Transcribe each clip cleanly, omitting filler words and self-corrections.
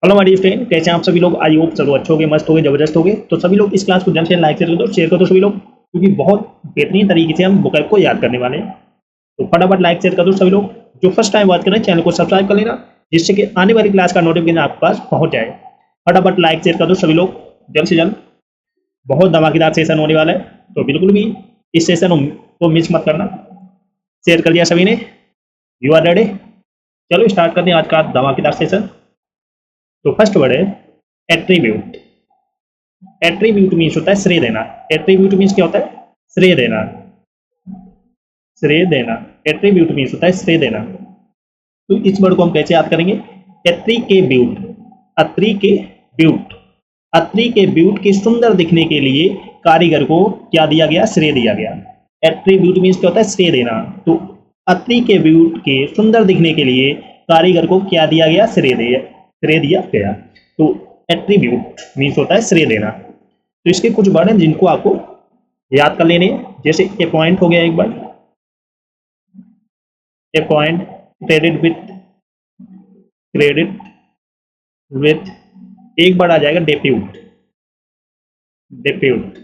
Hello my dear friend, कैसे हैं आप सभी लोग। आई होप सब अच्छे होंगे, मस्त होंगे, जबरदस्त होंगे। तो सभी लोग इस क्लास को जल्द से लाइक शेयर कर दो सभी लोग, क्योंकि बहुत बेहतरीन तरीके से हम बुक को याद करने वाले हैं। तो फटाफट लाइक शेयर कर दो सभी लोग। जो फर्स्ट टाइम बात कर रहे हैं चैनल को सब्सक्राइब कर लेना, जिससे कि आने वाली क्लास का नोटिफिकेशन आपके पास पहुंच जाए। फटाफट लाइक शेयर कर दो सभी लोग जल्द से जल्द। बहुत धमाकेदार सेशन होने वाला है, तो बिल्कुल भी इस सेशन को मिस मत करना। शेयर कर दिया सभी ने, यू आर रेडी। चलो स्टार्ट करते हैं आज का धमाकेदार सेशन। तो फर्स्ट वर्ड है एट्रीब्यूट। एट्रीब्यूट मीन्स होता है श्रेय देना। एट्रीब्यूट मीन्स क्या होता है? श्रेय देना। श्रेय देना। एट्रीब्यूट मीन्स होता है श्रेय देना। तो इस वर्ड को हम कैसे याद करेंगे? एट्री के ब्यूट। अत्रि के ब्यूट। अत्रि के ब्यूट के सुंदर दिखने के लिए कारीगर को क्या दिया गया? श्रेय दिया गया। एट्रीब्यूट मीन्स क्या होता है? श्रेय देना। तो अत्रि के ब्यूट के सुंदर दिखने के लिए कारीगर को क्या दिया गया? श्रेय दिया गया। तो एट्रीब्यूट मीन्स होता है श्रेय देना। तो इसके कुछ वर्ड हैं जिनको आपको याद कर लेने हैं। जैसे ए पॉइंट हो गया एक word, A point. Credit with एक वर्ड आ जाएगा डेप्यूट। डेप्यूट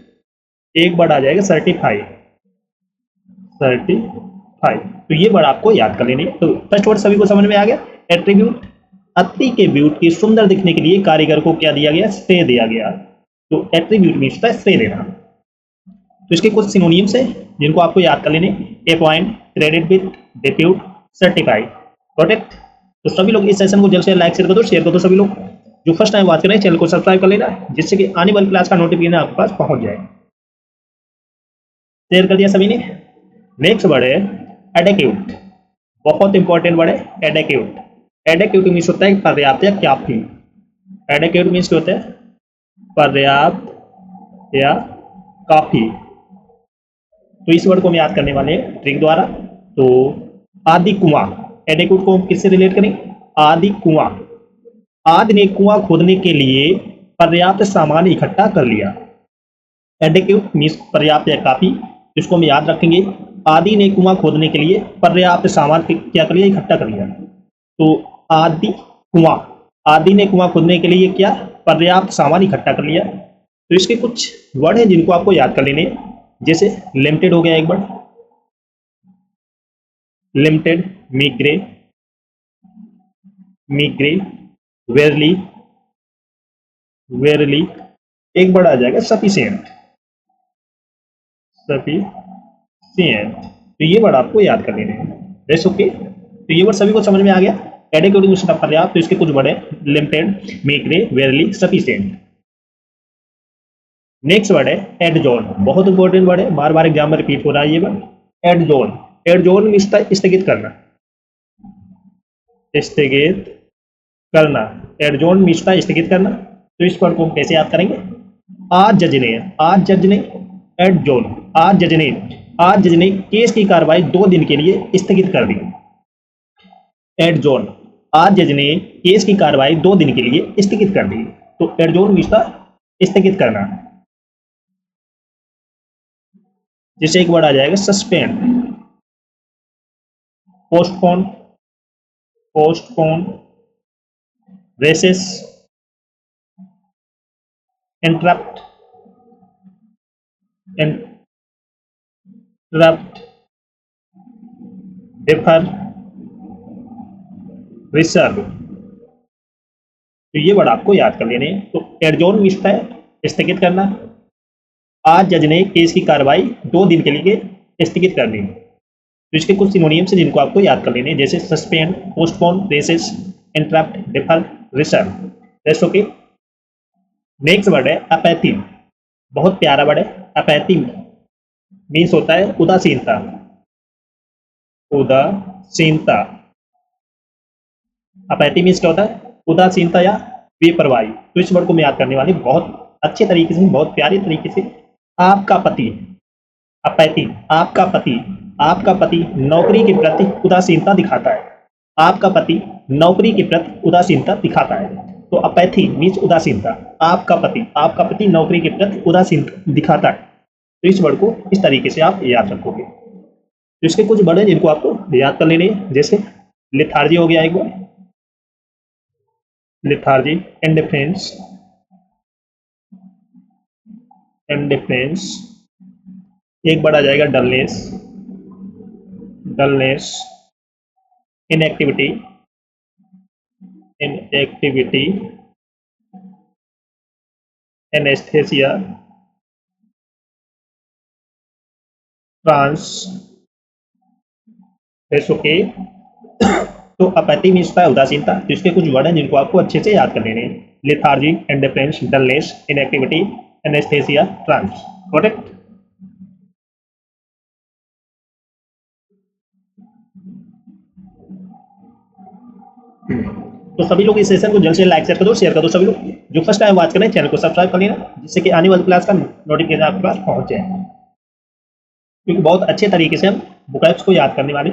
एक वर्ड आ जाएगा सर्टिफाई। तो ये वर्ड आपको याद कर लेने। तो फर्स्ट वर्ड सभी को समझ में आ गया, एट्रीब्यूट। अत्रि के ब्यूट के सुंदर दिखने के लिए कारीगर को क्या दिया गया? श्रेय दिया गया। तो एट्रीब्यूट मीन्स होता है श्रेय देना। तो इसके कुछ सिनोनिम्स हैं जिनको आपको याद कर लेने। Appoint, credit with, depute, certified. Got it? तो सभी लोग इस सेशन को जल्द से लाइक शेयर कर दो सभी लोग। जो फर्स्ट टाइम बात कर रहे हैं चैनल को सब्सक्राइब कर लेना, जिससे कि आने वाली क्लास का नोटिफिकेशन आपके पास पहुंच जाए। शेयर कर दिया सभी ने। नेक्स्ट वर्ड है एडेक्यूट। बहुत इंपॉर्टेंट वर्ड है एडेक्यूट। एडेक्यूट मीन्स होता है पर्याप्त या काफी। एडेक्यूट मीन्स क्या होता है? पर्याप्त या काफी। तो इस वर्ड को हम याद करने वाले हैं ट्रिक द्वारा। तो आदि कुआं, एडेक्यूट को हम किससे रिलेट करें? आदि कुआं। आदि ने कुआं खोदने के लिए पर्याप्त सामान इकट्ठा कर लिया। एडेक्यूट मीन्स पर्याप्त या काफी। इसको हम याद रखेंगे। आदि ने कुआं खोदने के लिए पर्याप्त सामान क्या कर लिया? इकट्ठा कर लिया। तो आदि कुआं, आदि ने कुआं खोदने के लिए क्या? पर्याप्त सामान इकट्ठा कर लिया। तो इसके कुछ वर्ड हैं जिनको आपको याद कर लेने। जैसे लिमिटेड हो गया एक वर्ड, लिमिटेड। मीग्रे, वेरली, एक वर्ड आ जाएगा सफिशिएंट। तो ये वर्ड आपको याद कर लेने हैं। That's okay. तो ये वर्ड सभी को समझ में आ गया। एडेक्वेट मीन्स पर्याप्त। तो इसके कुछ वर्ड है लिमिटेड, मीग्रे, वेरली, सफिशिएंट। नेक्स्ट वर्ड है एडजॉर्न। बहुत इंपॉर्टेंट वर्ड है, बार बार एग्जाम में रिपीट हो रहा है ये वर्ड, एडजॉर्न। एडजॉर्न मीन्स स्थगित करना। स्थगित करना। एडजॉर्न मीन्स स्थगित करना। तो इस वर्ड को हम कैसे याद करेंगे? आज जज ने एडजॉर्न। आज जज ने केस की कार्रवाई 2 दिन के लिए स्थगित कर दी। एडजॉर्न, आज जज ने केस की कार्रवाई 2 दिन के लिए स्थगित कर दी। तो एडजॉर्न मीन्स स्थगित करना। जैसे एक वर्ड आ जाएगा suspend, postpone, recess, interrupt, defer, reserve. तो ये वर्ड आपको याद कर लेने। तो एडजॉर्न मीन्स है स्थगित करना। आज जज ने केस की कार्रवाई 2 दिन के लिए स्थगित कर दी। तो इसके कुछ सिनोनियम्स हैं जिनको आपको याद कर लेने। जैसे suspend, postpone, recess, interrupt, defer, reserve. That's okay. Next word है अपैथी। बहुत प्यारा वर्ड है अपैथी। मीन्स होता है उदासीनता। अपैथी मीन्स क्या होता है? उदासीनता या बेपरवाही। तो इस वर्ड को मैं याद करने वाली बहुत अच्छे तरीके से, बहुत प्यारे तरीके से। आपका पति, अपैथी। आपका पति नौकरी के प्रति उदासीनता दिखाता है। आपका पति नौकरी के प्रति उदासीनता दिखाता है। तो अपैथी मीन्स उदासीनता। आपका पति नौकरी के प्रति उदासीनता दिखाता है। तो इस वर्ड को इस तरीके से आप याद रखोगे। तो इसके कुछ वर्ड हैं जिनको आपको याद कर लेने। जैसे लिथार्जी हो गया एक वर्ड, लेथार्जी, इंडिफरेंस, इंडिफरेंस। एक बार आ जाएगा dullness, dullness, inactivity, inactivity, anaesthesia, trance, okay. तो अपैथी मीन्स होता है उदासीनता। तो इसके कुछ वर्ड हैं जिनको आपको अच्छे से याद कर लेने हैं। Lethargy, indifference, dullness, inactivity, anaesthesia, trance. Got it? तो सभी लोग इस सेशन को जल्द से लाइक कर दो, शेयर कर दो। सभी लोग जो फर्स्ट टाइम वॉच कर रहे हैं चैनल को सब्सक्राइब कर लेना, जिससे कि आने वाली क्लास का नोटिफिकेशन आपके पास पहुंच जाए, क्योंकि बहुत अच्छे तरीके से हम बुकलेट्स को याद करने वाले।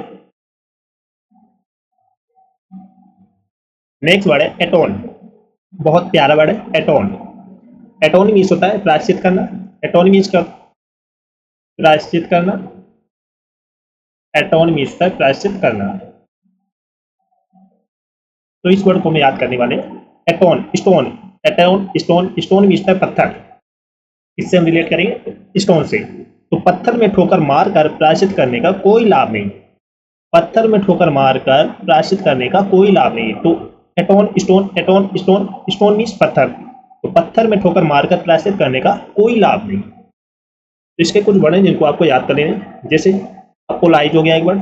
नेक्स्ट वर्ड है एटोन। बहुत प्यारा वर्ड है एटोन। एटोन मीन्स होता है प्रायश्चित करना। एटोन मीन्स कर प्रायश्चित करना। एटोन मीन्स होता है प्रायश्चित करना। तो इस वर्ड को हम याद करने वाले एटोन, स्टोन, एटोन, स्टोन। स्टोन मीन्स होता है पत्थर। इससे हम रिलेट करेंगे स्टोन से। तो पत्थर में ठोकर मारकर प्रायश्चित करने का कोई लाभ नहीं। पत्थर में ठोकर मारकर प्रायश्चित करने का कोई लाभ नहीं। तो एटोन, स्टोन, एटोन, स्टोन। स्टोन मीन्स पत्थर। तो पत्थर में ठोकर मारकर प्रायश्चित करने का कोई लाभ नहीं। तो इसके कुछ वर्ड हैं जिनको आपको याद कर लेने, जैसे अपोलाइज हो गया एक वर्ड,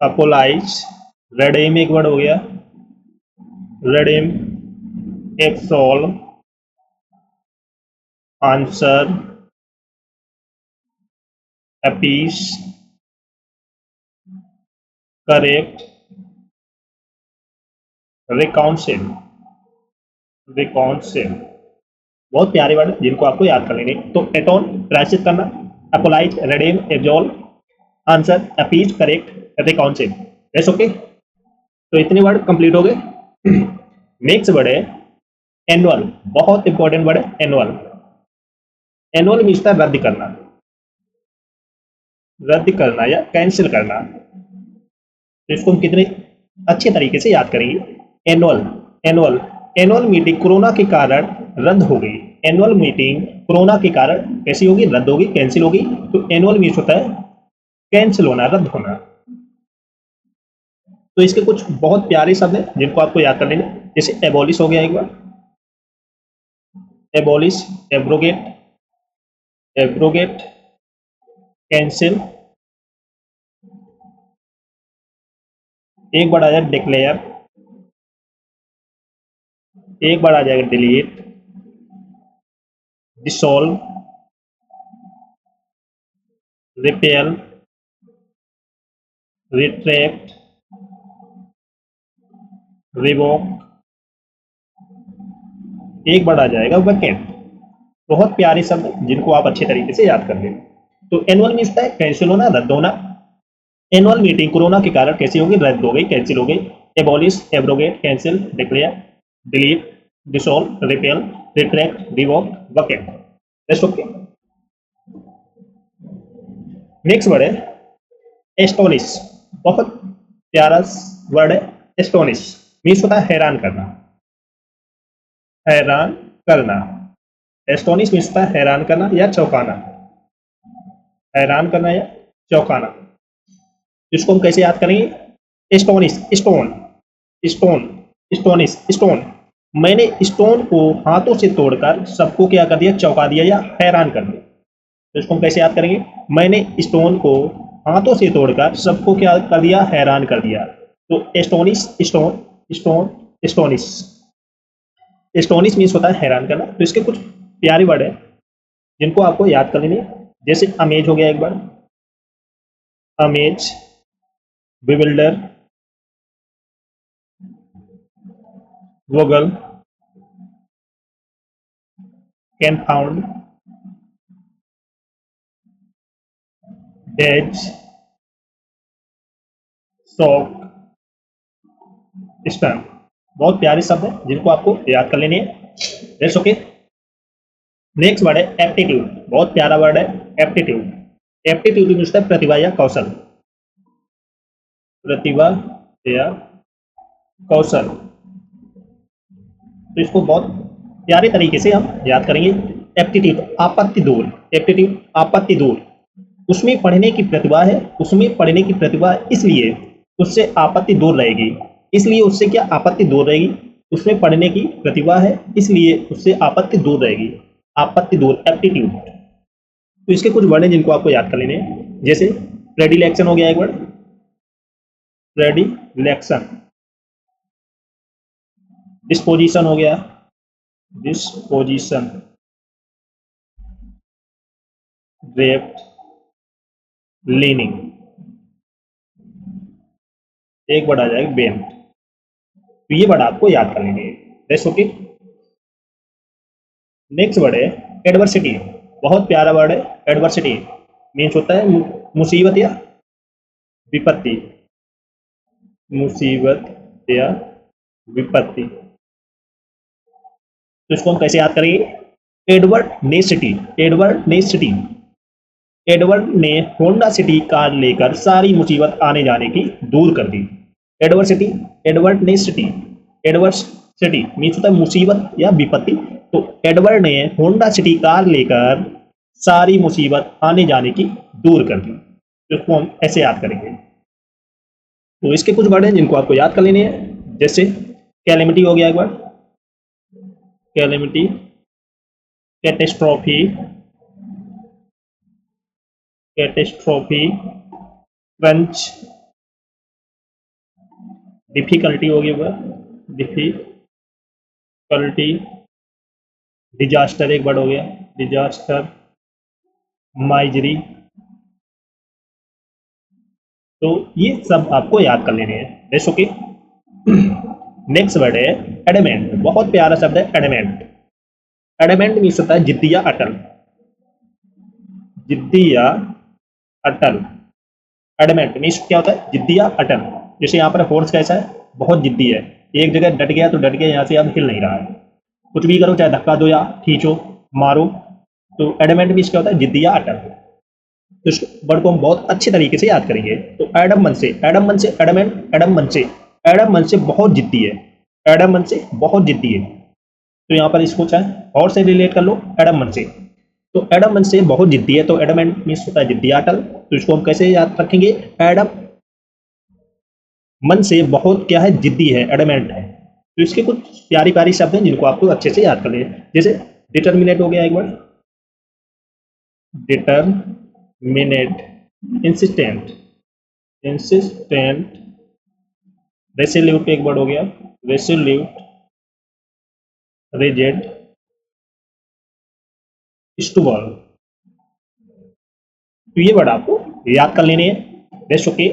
अपोलाइज। रेडेम एक वर्ड हो गया, रेडेम। एक्सोल्व, आंसर, अपीस, करेक्ट, रिकाउंसिल, रिकाउंसिल। बहुत प्यारे वर्ड जिनको आपको याद कर लेंगे। तो एटोन प्रायश्चित करना, apologise, redeem, absolve, answer, appease, correct, reconcile. Yes, okay. तो इतने वर्ड कंप्लीट हो गए। नेक्स्ट वर्ड है एनुअल। बहुत इंपॉर्टेंट वर्ड है एनुअल। एनुअल मीन्स था रद्द करना, रद्द करना या कैंसिल करना। तो इसको हम कितने अच्छे तरीके से याद करेंगे। Annual, annual, annual meeting corona के कारण रद्द हो गई। एनुअल मीटिंग कोरोना के कारण कैसी होगी? रद्द होगी, कैंसिल होगी। तो एनुअल मीन्स होता है कैंसिल होना, रद्द होना। तो इसके कुछ बहुत प्यारे शब्द हैं जिनको आपको याद कर लेना, जैसे एबॉलिश हो गया एक बार, एबॉलिश, एब्रोगेट, एब्रोगेट, कैंसिल। एक बार आ जाएगा डिक्लेयर, एक बार आ जाएगा delete, dissolve, repel, retract, revoke. एक बार आ जाएगा वैकेंट। बहुत प्यारे शब्द जिनको आप अच्छे तरीके से याद कर लें। तो एनुअल मीन्स है कैंसिल होना, रद्द होना। एनुअल मीटिंग कोरोना के कारण कैसी होगी? रद्द हो गई, कैंसिल हो गई। Abolish, abrogate, cancel, declare, delete, dissolve, repel, retract, revoke, vacant. Just okay. Next word है एस्टोनिश। बहुत प्यारा वर्ड है एस्टोनिश। मीन्स होता है हैरान करना, हैरान करना। एस्टोनिश मीन्स होता है हैरान करना या चौंकाना, हैरान करना या चौंकाना। इसको हम कैसे याद करेंगे? Astonish, stone, stone, stonish, stone. मैंने स्टोन को हाथों से तोड़कर सबको क्या कर दिया? चौंका दिया या हैरान कर दिया। तो इसको हम कैसे याद करेंगे? मैंने स्टोन को हाथों से तोड़कर सबको क्या कर दिया? हैरान कर दिया। तो astonish, stone, stone, astonish. Astonish means होता है हैरान करना। तो इसके कुछ प्यारे वर्ड है जिनको आपको याद कर लेने, जैसे अमेज हो गया एक बार, amaze, bewilder, boggle, confound, daze, shock, stun. बहुत प्यारे शब्द है जिनको आपको याद कर लेने हैं। That's okay. नेक्स्ट वर्ड है एप्टीट्यूड। बहुत प्यारा वर्ड है एप्टीट्यूड। एप्टीट्यूड मीन्स है प्रतिभा या कौशल, प्रतिभा या कौशल। तो इसको बहुत प्यारे तरीके से हम याद करेंगे। एप्टीट्यूड आपत्ति दूर, एप्टीट्यूड आपत्ति दूर, उसमें पढ़ने की प्रतिभा है, उसमें पढ़ने की प्रतिभा इसलिए उससे आपत्ति दूर रहेगी, इसलिए उससे क्या आपत्ति दूर रहेगी, उसमें पढ़ने की प्रतिभा है इसलिए उससे आपत्ति दूर रहेगी, आपत्ति दूर एप्टीट्यूड। तो इसके कुछ वर्ड हैं जिनको आपको याद कर लेने हैं, जैसे प्रेडिलेक्शन हो गया एक वर्ड, प्रेडिलेक्शन। डिस्पोजिशन हो गया, डिस्पोजिशन। ड्रेफ्ट, लीनिंग, एक वर्ड आ जाएगा बेंट। तो ये वर्ड आपको याद कर लेंगे। That's okay. नेक्स्ट वर्ड है एडवर्सिटी, बहुत प्यारा वर्ड है एडवर्सिटी। मीन्स होता है मुसीबत या विपत्ति, मुसीबत या विपत्ति। तो इसको हम कैसे याद करेंगे? एडवर्ड ने सिटी, एडवर्ड ने सिटी, एडवर्ड ने होंडा सिटी कार लेकर सारी मुसीबत आने जाने की दूर कर दी। एडवर्सिटी, एडवर्ड ने सिटी, एडवर्ड सिटी मीन्स होता है मुसीबत या विपत्ति। तो एडवर्ड ने होंडा सिटी कार लेकर सारी मुसीबत आने जाने की दूर कर दी। तो इसको हम ऐसे याद करेंगे। तो इसके कुछ वर्ड हैं जिनको आपको याद कर लेने हैं, जैसे कैलेमिटी हो गया एक word, calamity, catastrophe, catastrophe, crunch, difficulty हो गया, डिफिकल्टी, डिजास्टर एक वर्ड हो गया, डिजास्टर, माइजरी। तो ये सब आपको याद कर लेने हैं। That's okay. नेक्स्ट वर्ड है एडमेंट, बहुत प्यारा शब्द है एडमेंट। एडमेंट मीन्स होता है जिद्दी या अटल, जिद्दी या अटल। एडमेंट मीन्स क्या होता है? जिद्दी या अटल। जैसे यहाँ पर फोर्स कैसा है? बहुत जिद्दी है, एक जगह डट गया तो डट गया, यहाँ से अब हिल नहीं रहा है। कुछ भी करो, चाहे धक्का दो या खींचो, मारो। तो एडमेंट मीन्स क्या होता है? जिद्दी या अटल। तो इस वर्ड को हम बहुत अच्छे तरीके से याद करेंगे। तो एडम मन से, एडम मन से, एडमेंट, एडम मन से, एडम मन से बहुत जिद्दी है, एडम मन से बहुत जिद्दी है। तो यहाँ पर इसको चाहे और से रिलेट कर लो, एडम मन से। तो एडम मन से बहुत जिद्दी है, तो एडमेंट मीन्स होता है जिद्दी अटल। तो इसको हम कैसे याद रखेंगे? एडम मन से बहुत क्या है? जिद्दी है, एडमेंट है। तो इसके कुछ प्यारी प्यारी शब्द हैं जिनको आपको अच्छे से याद कर लें, जैसे डिटर्मिनेट हो गया एक word, determinate, insistent, insistent, Resolute एक वर्ड हो गया, रेसोल्यूट, रिजिड, स्टूबल। तो ये वर्ड आपको याद कर लेने हैं। That's okay.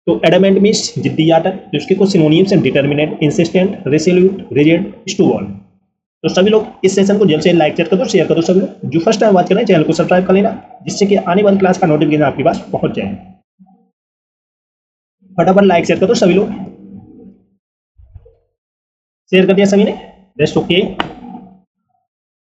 तो एडमेंट मीन्स जिद्दी अटल, तो इसके कुछ सिनोनिम्स हैं डिटर्मिनेट, इंसिस्टेंट, रेसोल्यूट, रिजिड, स्टूबल। तो सभी लोग इस सेशन को जल्द से लाइक कर दो, शेयर कर दो। सभी लोग जो फर्स्ट टाइम वॉच कर रहे हैं चैनल को सब्सक्राइब कर लेना, जिससे कि आने वाली क्लास का नोटिफिकेशन आपके पास पहुंच जाए। फटाफट लाइक शेयर कर दो, सभी लोग शेयर कर दिया सभी ने। That's okay.